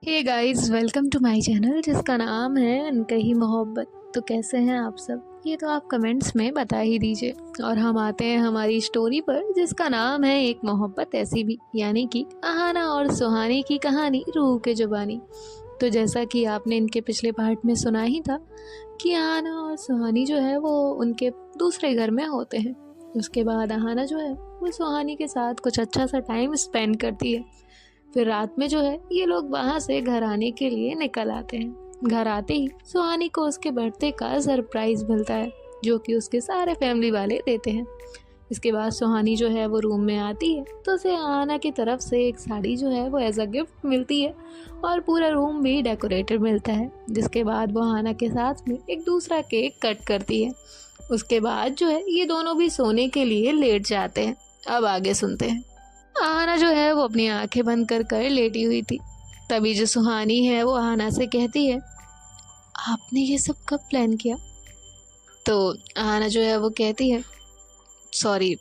Hey guys, welcome to my channel जिसका नाम है अनकही मोहब्बत। तो कैसे हैं आप सब? ये तो आप कमेंट्स में बता ही दीजिए। और हम आते हैं हमारी स्टोरी पर जिसका नाम है एक मोहब्बत ऐसी भी, यानी कि अहाना और सुहानी की कहानी रूह के जुबानी। तो जैसा कि आपने इनके पिछले पार्ट में सुना ही था कि अहाना और सुहानी जो है वो उनके दूसरे घर में होते हैं। उसके बाद अहाना जो है वो सुहानी के साथ कुछ अच्छा सा टाइम स्पेंड करती है। फिर रात में जो है ये लोग वहाँ से घर आने के लिए निकल आते हैं। घर आते ही सुहानी को उसके बर्थडे का सरप्राइज मिलता है जो कि उसके सारे फैमिली वाले देते हैं। इसके बाद सुहानी जो है वो रूम में आती है तो उसे आना की तरफ से एक साड़ी जो है वो एज अ गिफ्ट मिलती है और पूरा रूम भी डेकोरेटेड मिलता है। जिसके बाद वो आना के साथ में एक दूसरा केक कट करती है। उसके बाद जो है ये दोनों भी सोने के लिए लेट जाते हैं। अब आगे सुनते हैं। आहाना जो है वो अपनी आंखें बंद कर लेटी हुई थी। तभी जो सुहानी है वो आहाना से कहती है, आपने ये सब कब प्लान किया? तो आहाना जो है वो कहती है, सॉरी,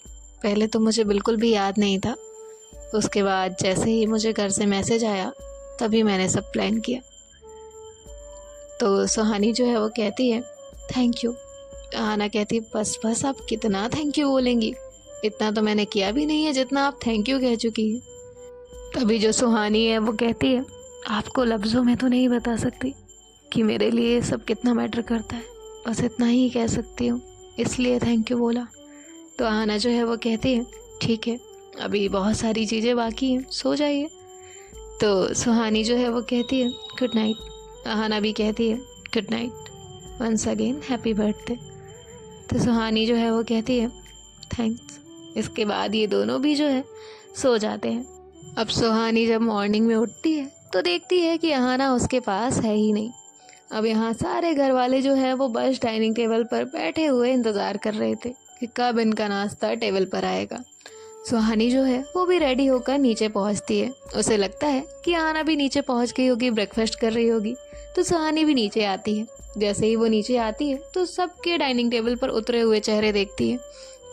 पहले तो मुझे बिल्कुल भी याद नहीं था। उसके बाद जैसे ही मुझे घर से मैसेज आया तभी मैंने सब प्लान किया। तो सुहानी जो है वो कहती है, थैंक यू। आहाना कहती है, बस आप कितना थैंक यू बोलेंगी? इतना तो मैंने किया भी नहीं है जितना आप थैंक यू कह चुकी है। तभी जो सुहानी है वो कहती है, आपको लफ्ज़ों में तो नहीं बता सकती कि मेरे लिए ये सब कितना मैटर करता है, बस इतना ही कह सकती हूँ, इसलिए थैंक यू बोला। तो आहाना जो है वो कहती है, ठीक है, अभी बहुत सारी चीज़ें बाकी हैं, सो जाइए। तो सुहानी जो है वो कहती है, गुड नाइट। आहाना भी कहती है, good night, once again happy birthday. तो सुहानी जो है वो कहती है, थैंक्स। इसके बाद ये दोनों भी जो है सो जाते हैं। अब सुहानी जब मॉर्निंग में उठती है तो देखती है कि अहाना उसके पास है ही नहीं। अब यहाँ सारे घर वाले जो है वो बस डाइनिंग टेबल पर बैठे हुए इंतज़ार कर रहे थे कि कब इनका नाश्ता टेबल पर आएगा। सुहानी जो है वो भी रेडी होकर नीचे पहुँचती है। उसे लगता है कि अहाना भी नीचे पहुँच गई होगी, ब्रेकफास्ट कर रही होगी। तो सुहानी भी नीचे आती है। जैसे ही वो नीचे आती है तो सबके डाइनिंग टेबल पर उतरे हुए चेहरे देखती है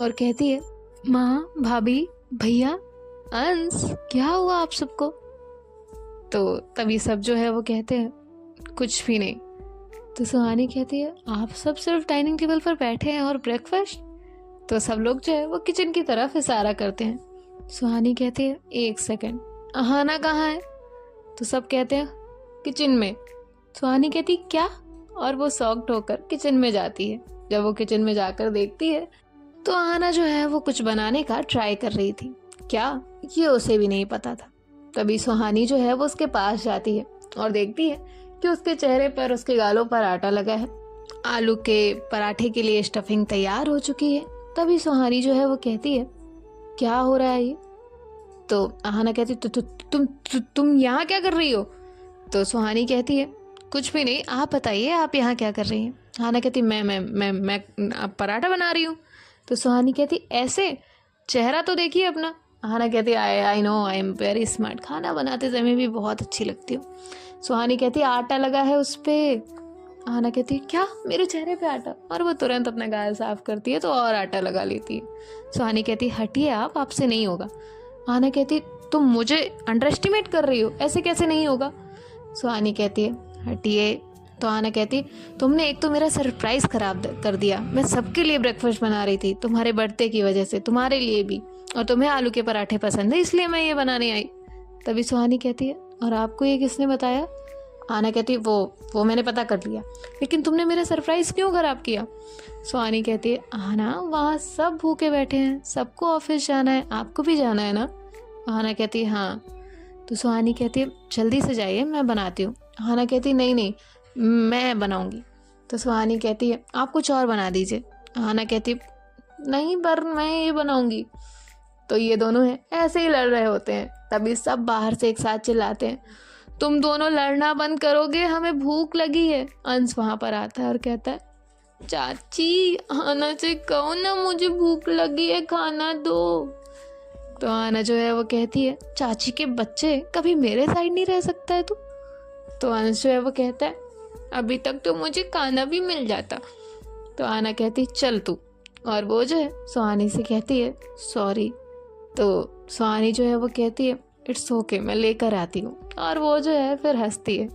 और कहती है, माँ, भाभी, भैया, अंश, क्या हुआ आप सबको? तो तभी सब जो है वो कहते हैं, कुछ भी नहीं। तो सुहानी कहती है, आप सब सिर्फ डाइनिंग टेबल पर बैठे हैं और ब्रेकफास्ट? तो सब लोग जो है वो किचन की तरफ इशारा करते हैं। सुहानी कहती है, एक सेकंड, अहाना कहाँ है? तो सब कहते हैं, किचन में। सुहानी कहती, क्या? और वो शॉक्ड होकर किचन में जाती है। जब वो किचन में जाकर देखती है तो अहाना जो है वो कुछ बनाने का ट्राई कर रही थी। क्या, ये उसे भी नहीं पता था। तभी सुहानी जो है वो उसके पास जाती है और देखती है कि उसके चेहरे पर, उसके गालों पर आटा लगा है। आलू के पराठे के लिए स्टफिंग तैयार हो चुकी है। तभी सुहानी जो है वो कहती है, क्या हो रहा है ये? तो अहाना कहती, तुम यहाँ क्या कर रही हो? तो सुहानी कहती है, कुछ भी नहीं, आप बताइए, आप यहाँ क्या कर रही हैं? अहाना कहती, मैं पराठा बना रही हूँ। तो सुहानी कहती, ऐसे? चेहरा तो देखिए अपना। अहाना कहती, I know, I am very smart, खाना बनाते समय भी बहुत अच्छी लगती हूँ। सुहानी कहती, आटा लगा है उस पर। अहाना कहती, क्या, मेरे चेहरे पे आटा? और वो तुरंत अपना गाल साफ करती है तो और आटा लगा लेती है। सुहानी कहती, हटिए आप, आपसे नहीं होगा। अहाना कहती, तुम मुझे अंडर एस्टिमेट कर रही हो, ऐसे कैसे नहीं होगा? सुहानी कहती है, हटिए। तो आना कहती, तुमने एक तो मेरा सरप्राइज खराब कर दिया। मैं सबके लिए ब्रेकफास्ट बना रही थी तुम्हारे बर्थडे की वजह से, तुम्हारे लिए भी, और तुम्हें आलू के पराठे पसंद है इसलिए मैं ये बनाने आई। तभी सुहानी कहती है, और आपको ये किसने बताया? आना कहती, वो मैंने पता कर लिया, लेकिन तुमने मेरा सरप्राइज क्यों खराब किया? सुहानी कहती है, आना, वहाँ सब भूखे बैठे हैं, सबको ऑफिस जाना है, आपको भी जाना है ना? आना कहती है, हाँ। तो सुहानी कहती है, जल्दी से जाइए, मैं बनाती हूँ। आना कहती, नहीं, मैं बनाऊंगी। तो सुहानी कहती है, आप कुछ और बना दीजिए। आना कहती, नहीं, पर मैं ये बनाऊंगी। तो ये दोनों हैं ऐसे ही लड़ रहे होते हैं। तभी सब बाहर से एक साथ चिल्लाते हैं, तुम दोनों लड़ना बंद करोगे, हमें भूख लगी है। अंश वहां पर आता है और कहता है, चाची, आना से कहो ना, मुझे भूख लगी है, खाना दो। तो आना जो है वो कहती है, चाची के बच्चे, कभी मेरे साइड नहीं रह सकता है तू? तो अंश जो है वो कहता है, अभी तक तो मुझे खाना भी मिल जाता। तो आना कहती, चल तू। और वो जो है सुहानी से कहती है, सॉरी। तो सुहानी जो है वो कहती है, इट्स ओके, मैं लेकर आती हूँ। और वो जो है फिर हंसती है।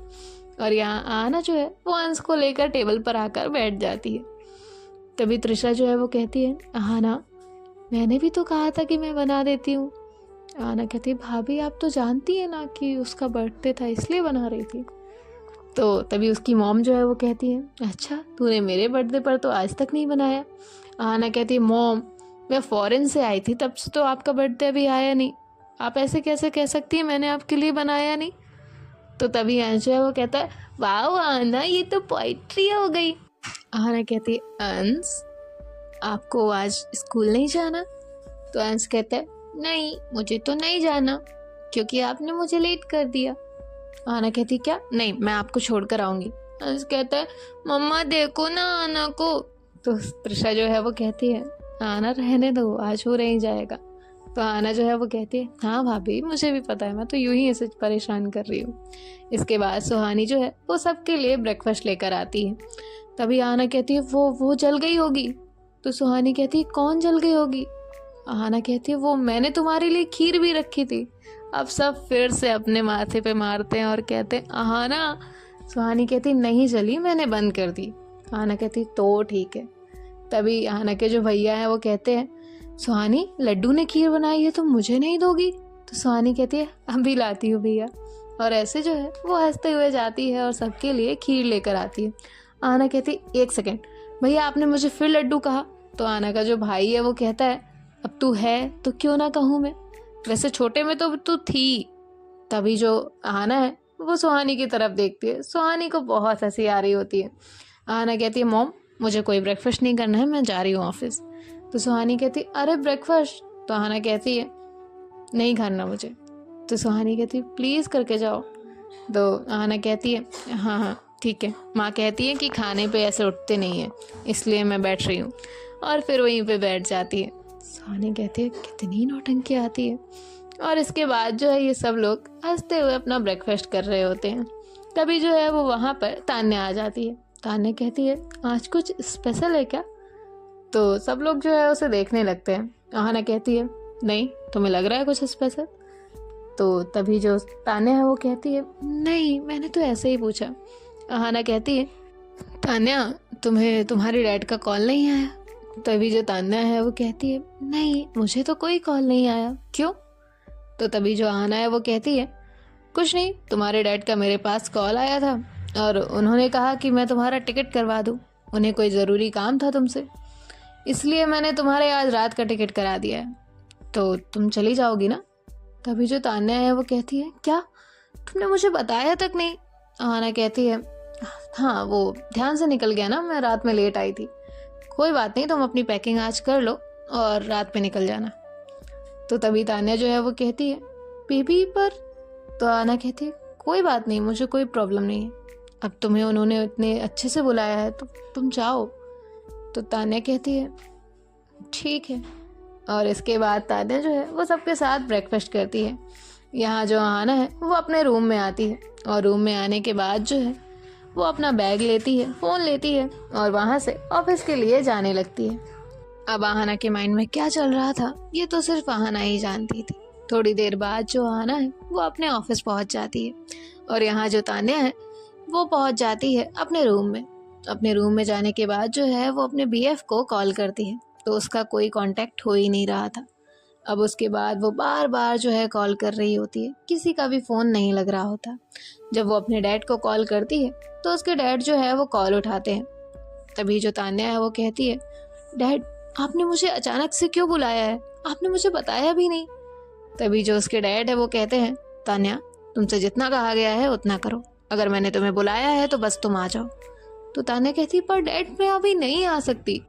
और यहाँ आना जो है वो अंश को लेकर टेबल पर आकर बैठ जाती है। तभी तृषा जो है वो कहती है, आना मैंने भी तो कहा था कि मैं बना देती हूँ। आना कहती है, भाभी आप तो जानती है ना कि उसका बर्थडे था इसलिए बना रही थी। तो तभी उसकी मॉम जो है वो कहती है, अच्छा तूने मेरे बर्थडे पर तो आज तक नहीं बनाया। आना कहती है, मॉम मैं फॉरेन से आई थी तब से तो आपका बर्थडे अभी आया नहीं, आप ऐसे कैसे कह सकती हैं मैंने आपके लिए बनाया नहीं। तो तभी अंश जो है वो कहता है, वाह आना ये तो पोइट्री हो गई। आना कहती है, अंश आपको आज स्कूल नहीं जाना। तो अंश कहता है, नहीं मुझे तो नहीं जाना क्योंकि आपने मुझे लेट कर दिया। आना कहती, क्या नहीं मैं आपको छोड़कर आऊंगी। अंश कहता है, मम्मा देखो ना आना को। तो तृषा जो है वो कहती है, आना रहने दो आज हो नहीं जाएगा। तो आना जो है वो कहती है, हाँ भाभी मुझे भी पता है, मैं तो यूं ही इसे परेशान कर रही हूँ। इसके बाद सुहानी जो है वो सबके लिए ब्रेकफास्ट लेकर आती है। तभी आना कहती है, वो जल गई होगी। तो सुहानी कहती है, कौन जल गई होगी। आना कहती है, वो मैंने तुम्हारे लिए खीर भी रखी थी। अब सब फिर से अपने माथे पे मारते हैं और कहते हैं, आना। सुहानी कहती, नहीं जली मैंने बंद कर दी। आना कहती, तो ठीक है। तभी आना के जो भैया हैं वो कहते हैं, सुहानी लड्डू ने खीर बनाई है तो मुझे नहीं दोगी। तो सुहानी कहती है, अभी लाती हूँ भैया। और ऐसे जो है वो हंसते हुए जाती है और सबके लिए खीर लेकर आती है। आना कहती, एक सेकेंड भैया आपने मुझे फिर लड्डू कहा। तो आना का जो भाई है वो कहता है, अब तू है तो क्यों ना कहूँ मैं, वैसे छोटे में तो तू थी। तभी जो आना है वो सुहानी की तरफ देखती है। सुहानी को बहुत हंसी आ रही होती है। आना कहती है, मॉम मुझे कोई ब्रेकफास्ट नहीं करना है, मैं जा रही हूँ ऑफिस। तो सुहानी कहती, अरे ब्रेकफास्ट। तो आना कहती है, नहीं खाना मुझे। तो सुहानी कहती, प्लीज़ करके जाओ। तो आना कहती है, हाँ हाँ ठीक है। माँ कहती है कि खाने पे ऐसे उठते नहीं है इसलिए मैं बैठ रही हूँ। और फिर वहीं पे बैठ जाती है। सुहानी कहती है, कितनी नौटंकी आती है। और इसके बाद जो है ये सब लोग हंसते हुए अपना ब्रेकफास्ट कर रहे होते हैं। तभी जो है वो वहाँ पर तान्या आ जाती है। तान्या कहती है, आज कुछ स्पेशल है क्या। तो सब लोग जो है उसे देखने लगते हैं। आना कहती है, नहीं तुम्हें लग रहा है कुछ स्पेशल। तो तभी जो तान्या है वो कहती है, नहीं मैंने तो ऐसे ही पूछा। आना कहती है, तान्या तुम्हें तुम्हारे डैड का कॉल नहीं आया। तभी जो तान्या है वो कहती है, नहीं मुझे तो कोई कॉल नहीं आया, क्यों। तो तभी जो आना है वो कहती है, कुछ नहीं तुम्हारे डैड का मेरे पास कॉल आया था और उन्होंने कहा कि मैं तुम्हारा टिकट करवा दूँ, उन्हें कोई ज़रूरी काम था तुमसे, इसलिए मैंने तुम्हारे आज रात का टिकट करा दिया है, तो तुम चली जाओगी ना। तभी जो तान्या है वो कहती है, क्या तुमने मुझे बताया तक नहीं। आना कहती है, हाँ वो ध्यान से निकल गया ना, मैं रात में लेट आई थी, कोई बात नहीं तुम अपनी पैकिंग आज कर लो और रात में निकल जाना। तो तभी तान्या जो है वो कहती है, बेबी पर। तो आना कहती है, कोई बात नहीं मुझे कोई प्रॉब्लम नहीं है, अब तुम्हें उन्होंने इतने अच्छे से बुलाया है तो तुम जाओ। तो तान्या कहती है, ठीक है। और इसके बाद तान्या जो है वो सबके साथ ब्रेकफास्ट करती है। यहाँ जो आना है वो अपने रूम में आती है और रूम में आने के बाद जो है वो अपना बैग लेती है, फ़ोन लेती है और वहाँ से ऑफिस के लिए जाने लगती है। अब आहाना के माइंड में क्या चल रहा था ये तो सिर्फ आहाना ही जानती थी। थोड़ी देर बाद जो आहाना है वो अपने ऑफिस पहुँच जाती है और यहाँ जो तान्या है वो पहुँच जाती है अपने रूम में। अपने रूम में जाने के बाद जो है वो अपने बीएफ को कॉल करती है तो उसका कोई कांटेक्ट हो ही नहीं रहा था। अब उसके बाद वो बार बार जो है कॉल कर रही होती है, किसी का भी फ़ोन नहीं लग रहा होता। जब वो अपने डैड को कॉल करती है तो उसके डैड जो है वो कॉल उठाते हैं। तभी जो तान्या है वो कहती है, डैड आपने मुझे अचानक से क्यों बुलाया है, आपने मुझे बताया भी नहीं। तभी जो उसके डैड है वो कहते हैं, तान्या तुमसे जितना कहा गया है उतना करो, अगर मैंने तुम्हें बुलाया है तो बस तुम आ जाओ। तो तान्या कहती, पर डैड मैं अभी नहीं आ सकती।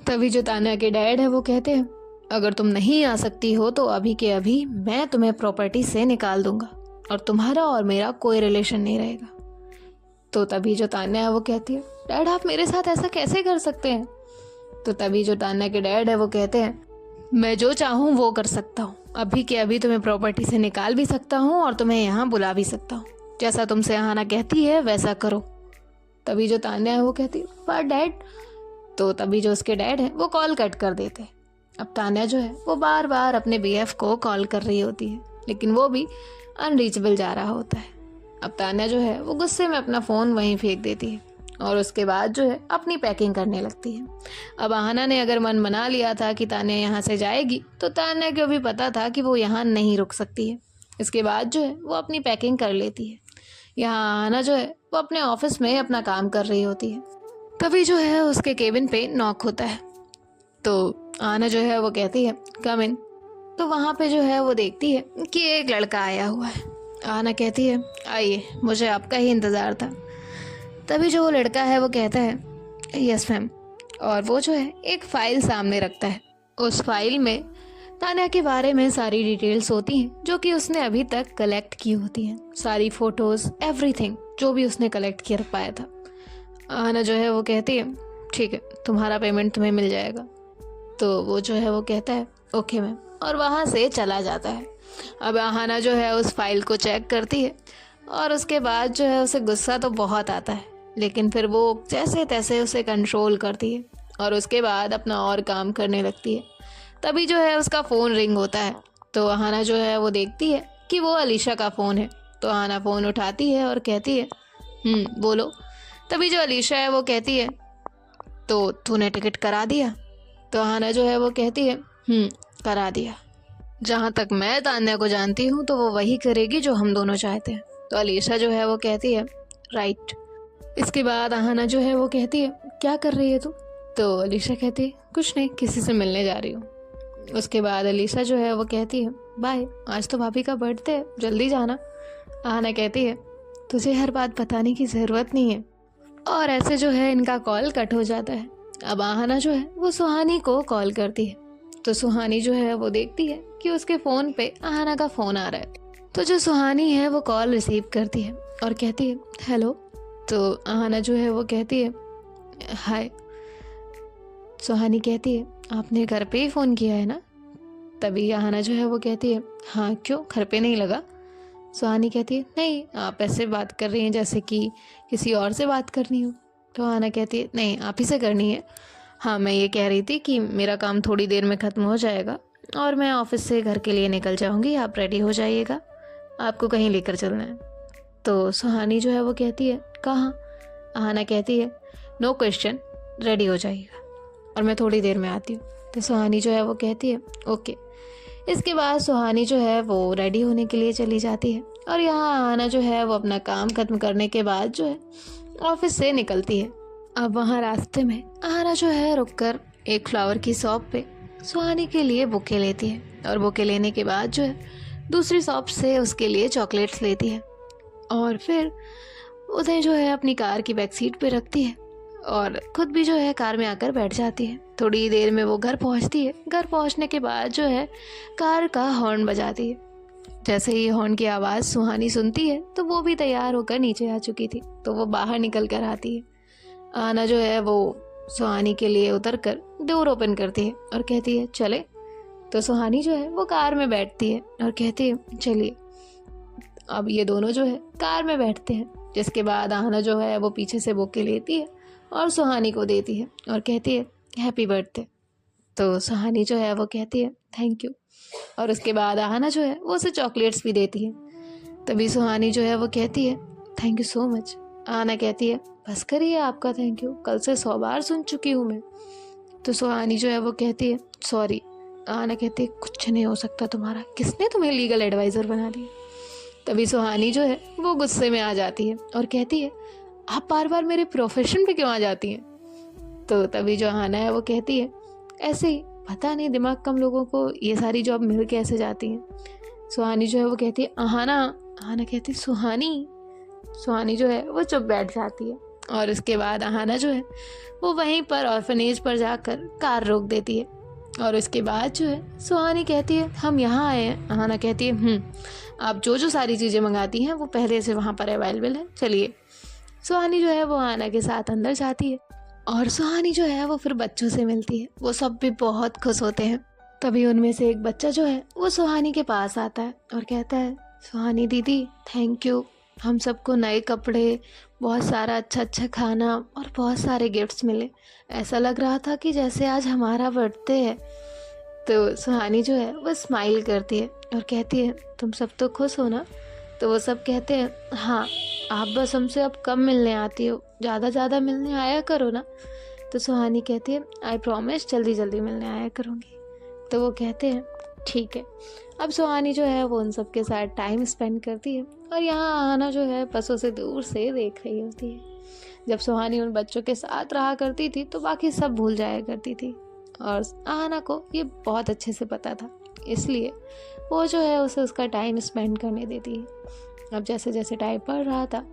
तभी जो तान्या के डैड है वो कहते हैं, अगर तुम नहीं आ सकती हो तो अभी के अभी मैं तुम्हें प्रॉपर्टी से निकाल दूंगा और तुम्हारा और मेरा कोई रिलेशन नहीं रहेगा। तो तभी जो तान्या है वो कहती है, डैड आप मेरे साथ ऐसा कैसे कर सकते हैं। तो तभी जो तान्या के डैड है वो कहते हैं, मैं जो चाहूँ वो कर सकता हूँ, अभी के अभी तुम्हें प्रॉपर्टी से निकाल भी सकता हूँ और तुम्हें यहाँ बुला भी सकता हूँ, जैसा तुमसे आहाना कहती है वैसा करो। तभी जो तान्या है वो कहती है, पर डैड। तो तभी जो उसके डैड है वो कॉल कट कर देते हैं। अब तान्या जो है वो बार बार अपने बीएफ को कॉल कर रही होती है लेकिन वो भी अनरीचेबल जा रहा होता है। अब तान्या जो है वो गुस्से में अपना फ़ोन वहीं फेंक देती है और उसके बाद जो है अपनी पैकिंग करने लगती है। अब आहना ने अगर मन बना लिया था कि तान्या यहाँ से जाएगी, तो तान्या को भी पता था कि वो यहाँ नहीं रुक सकती है। इसके बाद जो है वो अपनी पैकिंग कर लेती है। यहाँ आहना जो है वो अपने ऑफिस में अपना काम कर रही होती है। तभी जो है उसके केबिन पे नॉक होता है, तो आहना जो है वो कहती है कम इन। तो वहाँ पे जो है वो देखती है कि एक लड़का आया हुआ है। आहना कहती है आइए, मुझे आपका ही इंतज़ार था। तभी जो वो लड़का है वो कहता है यस मैम, और वो जो है एक फ़ाइल सामने रखता है। उस फाइल में तान्या के बारे में सारी डिटेल्स होती हैं जो कि उसने अभी तक कलेक्ट की होती हैं, सारी फ़ोटोज़, एवरीथिंग जो भी उसने कलेक्ट कर पाया था। आहना जो है वो कहती है ठीक है, तुम्हारा पेमेंट तुम्हें मिल जाएगा। तो वो जो है वो कहता है ओके मैम, और वहाँ से चला जाता है। अब आहना जो है उस फाइल को चेक करती है और उसके बाद जो है उसे गुस्सा तो बहुत आता है, लेकिन फिर वो जैसे तैसे उसे कंट्रोल करती है और उसके बाद अपना और काम करने लगती है। तभी जो है उसका फ़ोन रिंग होता है, तो आहना जो है वो देखती है कि वो अलीशा का फ़ोन है। तो आहना फ़ोन उठाती है और कहती है बोलो। तभी जो अलीशा है वो कहती है तो तूने टिकट करा दिया? तो आहना जो है वो कहती है करा दिया। जहाँ तक मैं तान्या को जानती हूँ तो वो वही करेगी जो हम दोनों चाहते हैं। तो अलीशा जो है वो कहती है राइट। इसके बाद आहना जो है वो कहती है क्या कर रही है तू? तो अलीशा कहती है कुछ नहीं, किसी से मिलने जा रही हूँ। उसके बाद अलीशा जो है वो कहती है बाय, आज तो भाभी का बर्थडे है, जल्दी जाना। आहना कहती है तुझे हर बात बताने की ज़रूरत नहीं है। और ऐसे जो है इनका कॉल कट हो जाता है। अब आहना जो है वो सुहानी को कॉल करती है, तो सुहानी जो है वो देखती है कि उसके फ़ोन पे आहना का फ़ोन आ रहा है। तो जो सुहानी है वो कॉल रिसीव करती है और कहती है हेलो। तो आहना जो है वो कहती है हाय। सुहानी कहती है आपने घर पे ही फ़ोन किया है ना? तभी आहना जो है वो कहती है हाँ क्यों, घर पे नहीं लगा? सुहानी कहती है नहीं, आप ऐसे बात कर रही हैं जैसे कि किसी और से बात करनी हो। तो आहना कहती है नहीं, आप ही से करनी है। हाँ, मैं ये कह रही थी कि मेरा काम थोड़ी देर में ख़त्म हो जाएगा और मैं ऑफिस से घर के लिए निकल जाऊंगी, आप रेडी हो जाइएगा, आपको कहीं लेकर चलना है। तो सुहानी जो है वो कहती है कहाँ? आहना कहती है नो क्वेश्चन, रेडी हो जाइएगा और मैं थोड़ी देर में आती हूँ। तो सुहानी जो है वो कहती है ओके। इसके बाद सुहानी जो है वो रेडी होने के लिए चली जाती है और यहाँ आहना जो है वो अपना काम ख़त्म करने के बाद जो है ऑफिस से निकलती है। अब वहाँ रास्ते में आहना जो है रुककर एक फ्लावर की शॉप पे सुहानी के लिए बुके लेती है और बुके लेने के बाद जो है दूसरी शॉप से उसके लिए चॉकलेट्स लेती है और फिर उन्हें जो है अपनी कार की बैक सीट पे रखती है और खुद भी जो है कार में आकर बैठ जाती है। थोड़ी देर में वो घर पहुंचती है। घर पहुंचने के बाद जो है कार का हॉर्न बजाती है। जैसे ही हॉर्न की आवाज़ सुहानी सुनती है तो वो भी तैयार होकर नीचे आ चुकी थी, तो वो बाहर निकल कर आती है। आहना जो है वो सुहानी के लिए उतर कर डोर ओपन करती है और कहती है चले। तो सुहानी जो है वो कार में बैठती है और कहती है चलिए। अब ये दोनों जो है कार में बैठते हैं, जिसके बाद आहना जो है वो पीछे से बुके लेती है और सुहानी को देती है और कहती है हैप्पी बर्थडे। तो सुहानी जो है वो कहती है थैंक यू और उसके बाद आहना जो है वो उसे चॉकलेट्स भी देती है। तभी सुहानी जो है वो कहती है thank you so much. Aahna कहती है बस करिए आपका थैंक यू, कल से 100 बार सुन चुकी हूँ मैं। तो सुहानी जो है वो कहती है सॉरी। आहना कहती है कुछ नहीं हो सकता तुम्हारा, किसने तुम्हें लीगल एडवाइज़र बना दिया? तभी सुहानी जो है वो गुस्से में आ जाती है और कहती है आप बार बार मेरे प्रोफेशन पे क्यों आ जाती हैं? तो तभी जो आहना है वो कहती है ऐसे ही, पता नहीं दिमाग कम लोगों को ये सारी जॉब मिल के ऐसे जाती हैं। सुहानी जो है वो कहती है आहना। आहना कहती है सुहानी। सुहानी जो है वो चुप बैठ जाती है और उसके बाद आहना जो है वो वहीं पर ऑर्फनेज पर जाकर कार रोक देती है और उसके बाद जो है सुहानी कहती है हम यहाँ आए हैं। आहना कहती है आप जो सारी चीज़ें मंगाती हैं वो पहले से वहाँ पर अवेलेबल है, चलिए। सुहानी जो है वो आहना के साथ अंदर जाती है और सुहानी जो है वो फिर बच्चों से मिलती है। वो सब भी बहुत खुश होते हैं। तभी उनमें से एक बच्चा जो है वो सुहानी के पास आता है और कहता है सुहानी दीदी थैंक यू, हम सबको नए कपड़े, बहुत सारा अच्छा अच्छा खाना और बहुत सारे गिफ्ट्स मिले। ऐसा लग रहा था कि जैसे आज हमारा बर्थडे है। तो सुहानी जो है वो स्माइल करती है और कहती है तुम सब तो खुश हो ना। तो वो सब कहते हैं हाँ, आप बस हमसे अब कम मिलने आती हो, ज़्यादा मिलने आया करो ना। तो सुहानी कहती है आई प्रॉमिस जल्दी जल्दी मिलने आया करूँगी। तो वो कहते हैं ठीक है। अब सुहानी जो है वो उन सब के साथ टाइम स्पेंड करती है और यहाँ आना जो है बस उसे दूर से देख रही होती है। जब सुहानी उन बच्चों के साथ रहा करती थी तो बाकी सब भूल जाया करती थी और आना को ये बहुत अच्छे से पता था, इसलिए वो जो है उसे उसका टाइम स्पेंड करने देती है। अब जैसे जैसे टाइम बढ़ रहा था,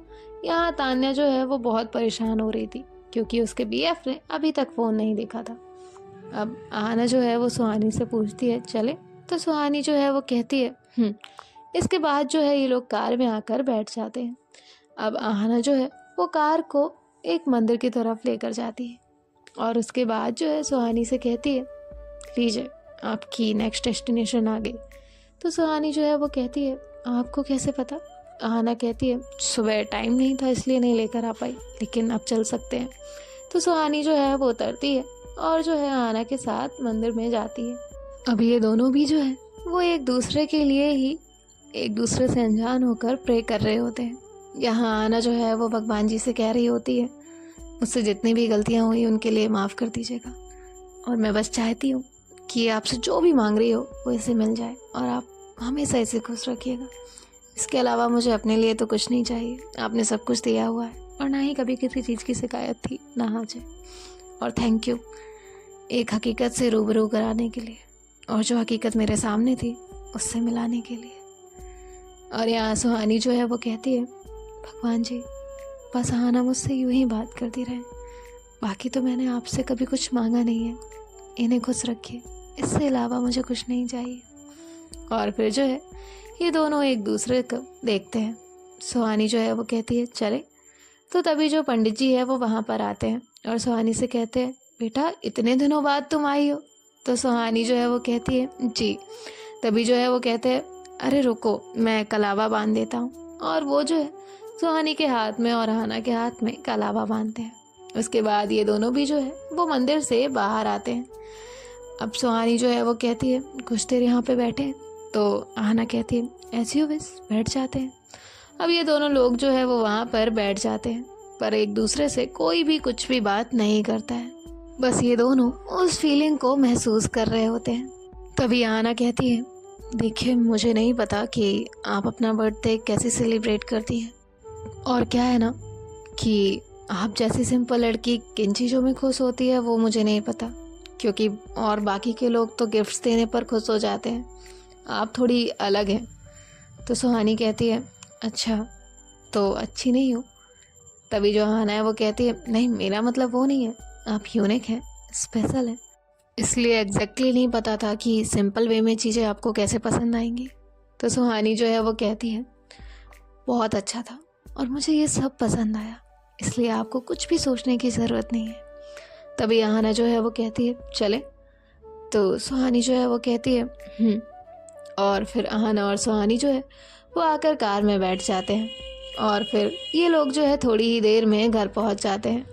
यहाँ तान्या जो है वो बहुत परेशान हो रही थी क्योंकि उसके बीएफ ने अभी तक फ़ोन नहीं देखा था। अब आना जो है वो सुहानी से पूछती है चले। तो सुहानी जो है वो कहती है। इसके बाद जो है ये लोग कार में आकर बैठ जाते हैं। अब आना जो है वो कार को एक मंदिर की तरफ लेकर जाती है और उसके बाद जो है सुहानी से कहती है लीजिए आपकी नेक्स्ट डेस्टिनेशन आ गई। तो सुहानी जो है वो कहती है आपको कैसे पता। आना कहती है सुबह टाइम नहीं था इसलिए नहीं लेकर आ पाई, लेकिन अब चल सकते हैं। तो सुहानी जो है वो उतरती है और जो है आना के साथ मंदिर में जाती है। अब ये दोनों भी जो है वो एक दूसरे के लिए ही एक दूसरे से अनजान होकर प्रे कर रहे होते हैं। यहाँ आना जो है वो भगवान जी से कह रही होती है मुझसे जितनी भी गलतियाँ हुई उनके लिए माफ़ कर दीजिएगा और मैं बस चाहती हूँ कि आपसे जो भी मांग रही हो वो इसे मिल जाए और आप हमेशा इसे खुश रखिएगा। इसके अलावा मुझे अपने लिए तो कुछ नहीं चाहिए, आपने सब कुछ दिया हुआ है और ना ही कभी किसी चीज़ की शिकायत थी ना आज है। और थैंक यू एक हकीकत से रूबरू कराने के लिए और जो हकीकत मेरे सामने थी उससे मिलाने के लिए। और यहाँ सुहानी जो है वो कहती है भगवान जी बस आना मुझसे यूं ही बात करती रहे, बाकी तो मैंने आपसे कभी कुछ मांगा नहीं है, इन्हें खुश रखिए, इससे अलावा मुझे कुछ नहीं चाहिए। और फिर जो है ये दोनों एक दूसरे को देखते हैं। सुहानी जो है वो कहती है चले। तो तभी जो पंडित जी है वो वहाँ पर आते हैं और सुहानी से कहते हैं बेटा इतने दिनों बाद तुम आई हो। तो सुहानी जो है वो कहती है जी। तभी जो है वो कहते हैं अरे रुको मैं कलावा बांध देता हूँ। और वो जो है सुहानी के हाथ में और आना के हाथ में कलावा बांधते हैं। उसके बाद ये दोनों भी जो है वो मंदिर से बाहर आते हैं। अब सुहानी जो है वो कहती है कुछ देर यहाँ पे बैठे। तो आना कहती है ऐसी हो बस बैठ जाते हैं। अब ये दोनों लोग जो है वो वहाँ पर बैठ जाते हैं पर एक दूसरे से कोई भी कुछ भी बात नहीं करता है, बस ये दोनों उस फीलिंग को महसूस कर रहे होते हैं। तभी आना कहती है देखिए मुझे नहीं पता कि आप अपना बर्थडे कैसे सेलिब्रेट करती हैं और क्या है ना कि आप जैसी सिंपल लड़की किन चीज़ों में खुश होती है वो मुझे नहीं पता, क्योंकि और बाकी के लोग तो गिफ्ट्स देने पर खुश हो जाते हैं, आप थोड़ी अलग हैं। तो सुहानी कहती है अच्छा तो अच्छी नहीं हो। तभी जो आना है वो कहती है नहीं मेरा मतलब वो नहीं है, आप यूनिक हैं, स्पेशल हैं, इसलिए एग्जैक्टली नहीं पता था कि सिंपल वे में चीज़ें आपको कैसे पसंद आएंगी। तो सुहानी जो है वो कहती है बहुत अच्छा था और मुझे ये सब पसंद आया, इसलिए आपको कुछ भी सोचने की ज़रूरत नहीं है। तभी आना जो है वो कहती है चले। तो सुहानी जो है वो कहती है और फिर आना और सुहानी जो है वो आकर कार में बैठ जाते हैं और फिर ये लोग जो है थोड़ी ही देर में घर पहुंच जाते हैं।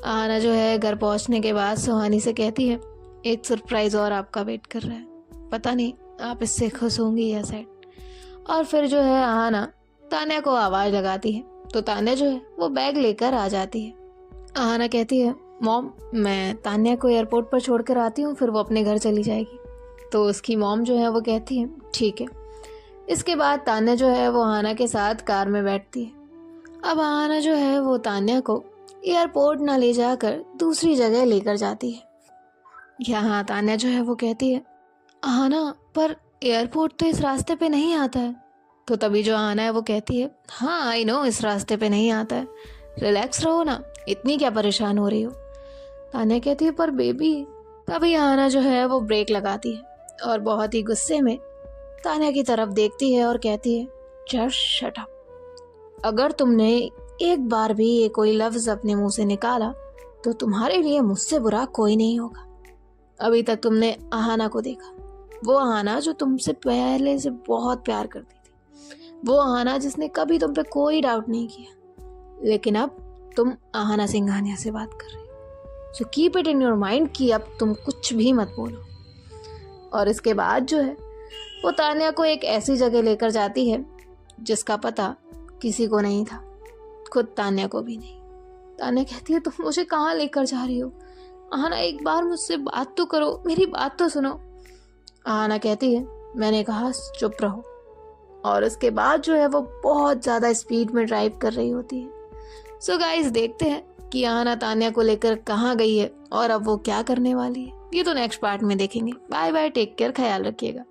आना जो है घर पहुंचने के बाद सुहानी से कहती है एक सरप्राइज़ और आपका वेट कर रहा है, पता नहीं आप इससे खुश होंगी या सैड। और फिर जो है आना तान्या को आवाज़ लगाती है तो तान्या जो है वो बैग लेकर आ जाती है। आना कहती है मॉम मैं तान्या को एयरपोर्ट पर छोड़कर आती हूँ, फिर वो अपने घर चली जाएगी। तो उसकी मॉम जो है वो कहती है ठीक है। इसके बाद तान्या जो है वो आना के साथ कार में बैठती है। अब आना जो है वो तान्या को एयरपोर्ट ना ले जाकर दूसरी जगह लेकर जाती है। यहाँ तान्या जो है वो कहती है आना पर एयरपोर्ट तो इस रास्ते पे नहीं आता है। तो तभी जो आना है वो कहती है हाँ आई नो इस रास्ते पे नहीं आता है, रिलैक्स रहो ना, इतनी क्या परेशान हो रही हो। तान्या कहती है पर बेबी। तभी आना जो है वो ब्रेक लगाती है और बहुत ही गुस्से में तान्या की तरफ देखती है और कहती है जस्ट शट अप, अगर तुमने एक बार भी ये कोई लफ्ज अपने मुंह से निकाला तो तुम्हारे लिए मुझसे बुरा कोई नहीं होगा। अभी तक तुमने आहाना को देखा, वो आहाना जो तुमसे पहले से बहुत प्यार करती थी, वो आहाना जिसने कभी तुम पे कोई डाउट नहीं किया, लेकिन अब तुम आहाना सिंघानिया से बात कर रही हो। So keep it in your mind कि अब तुम कुछ भी मत बोलो। और इसके बाद जो है वो तान्या को एक ऐसी जगह लेकर जाती है जिसका पता किसी को नहीं था, खुद तान्या को भी नहीं। तान्या कहती है, तुम मुझे कहाँ लेकर जा रही हो? आहना, एक बार मुझसे बात तो करो, मेरी बात तो सुनो। आहना कहती है, मैंने कहा चुप रहो। और उसके बाद जो है वो बहुत ज़्यादा स्पीड में ड्राइव कर रही होती है। सो गाइस, देखते हैं कि आहना तान्या को लेकर कहाँ गई है और अब वो क्या करने वाली है। ये तो नेक्स्ट पार्ट में देखेंगे। बाय बाय, टेक केयर, ख्याल रखिएगा।